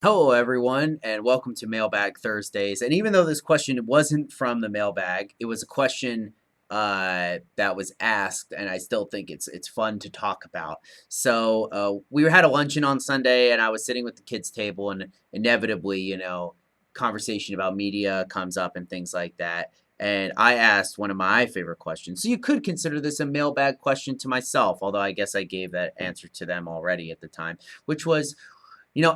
Hello, everyone, and welcome to Mailbag Thursdays. And even though this question wasn't from the mailbag, it was a question that was asked, and I still think it's fun to talk about. We had a luncheon on Sunday, and I was sitting with the kids' table, and inevitably, conversation about media comes up and things like that. And I asked one of my favorite questions. So you could consider this a mailbag question to myself, although I guess I gave that answer to them already at the time, which was,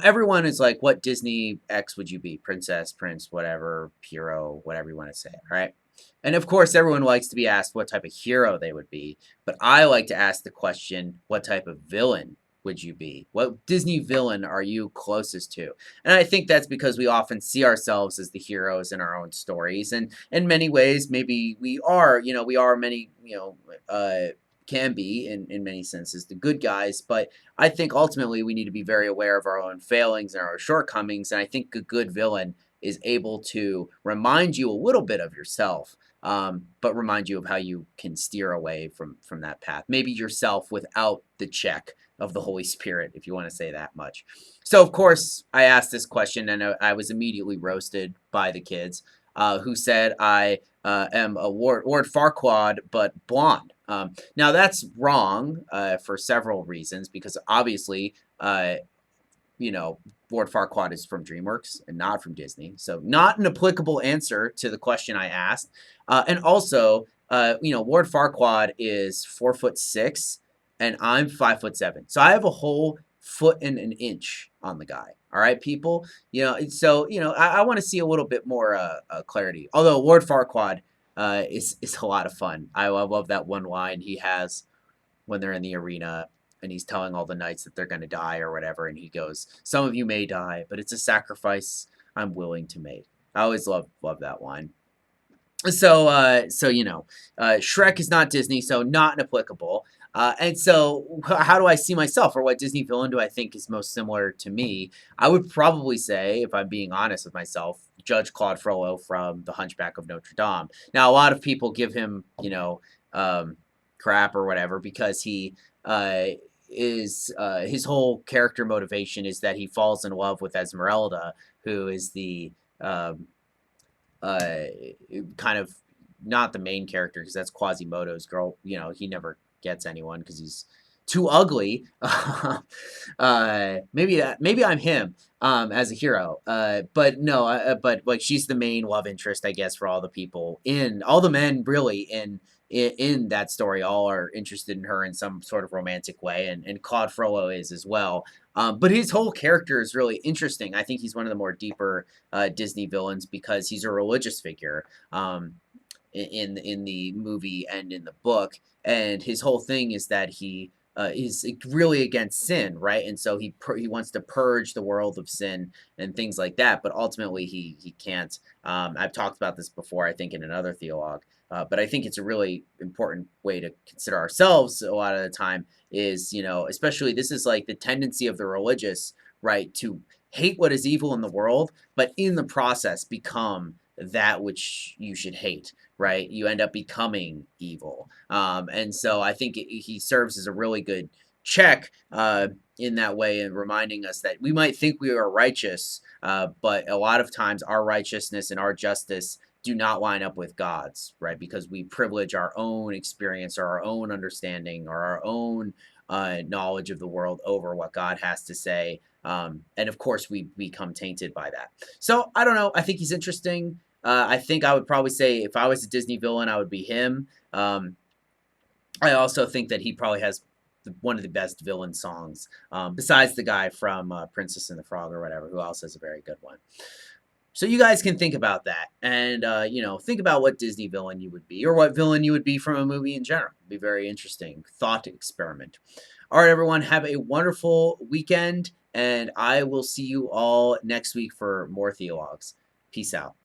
everyone is like, what Disney X would you be? Princess, prince, whatever, hero, whatever you want to say, right? And of course, everyone likes to be asked what type of hero they would be. But I like to ask the question, what type of villain would you be? What Disney villain are you closest to? And I think that's because we often see ourselves as the heroes in our own stories. And in many ways, maybe we are many, can be in many senses the good guys, but I think ultimately we need to be very aware of our own failings and our shortcomings. And I think a good villain is able to remind you a little bit of yourself, but remind you of how you can steer away from that path. Maybe yourself without the check of the Holy Spirit, if you want to say that much. So, of course, I asked this question, and I was immediately roasted by the kids, who said I am a Ward Farquaad, but blonde. Now that's wrong for several reasons because obviously, you know, Lord Farquaad is from DreamWorks and not from Disney, so not an applicable answer to the question I asked. And also, Lord Farquaad is 4'6", and I'm 5'7", so I have a whole foot and an inch on the guy. All right, people. I want to see a little bit more clarity. Although Lord Farquaad is a lot of fun. I love that one line he has when they're in the arena and he's telling all the knights that they're going to die or whatever, and he goes, "Some of you may die, but it's a sacrifice I'm willing to make." I always love that line. Shrek is not Disney, so not applicable. And so, how do I see myself, or what Disney villain do I think is most similar to me? I would probably say, if I'm being honest with myself, Judge Claude Frollo from The Hunchback of Notre Dame. Now, a lot of people give him, crap or whatever because he is his whole character motivation is that he falls in love with Esmeralda, who is the um, uh, kind of not the main character because that's Quasimodo's girl. He never gets anyone because he's too ugly. Maybe I'm him as a hero. But no, but like she's the main love interest, I guess, for all the people in all the men really in that story. All are interested in her in some sort of romantic way, and Claude Frollo is as well. But his whole character is really interesting. I think he's one of the more deeper Disney villains because he's a religious figure in the movie and in the book, and his whole thing is that he is really against sin, right? And so he wants to purge the world of sin and things like that, but ultimately he can't. I've talked about this before, I think, in another Theolog. But I think it's a really important way to consider ourselves a lot of the time is, especially this is like the tendency of the religious, right, to hate what is evil in the world, but in the process become that which you should hate, right? You end up becoming evil. And so I think he serves as a really good check in that way and reminding us that we might think we are righteous, but a lot of times our righteousness and our justice do not line up with God's, right? Because we privilege our own experience or our own understanding or our own knowledge of the world over what God has to say. And of course, we become tainted by that. So I don't know. I think he's interesting. I think I would probably say if I was a Disney villain, I would be him. I also think that he probably has one of the best villain songs, besides the guy from Princess and the Frog or whatever, who else has a very good one. So you guys can think about that and, think about what Disney villain you would be or what villain you would be from a movie in general. It'd be very interesting thought experiment. All right, everyone, have a wonderful weekend, and I will see you all next week for more Theologs. Peace out.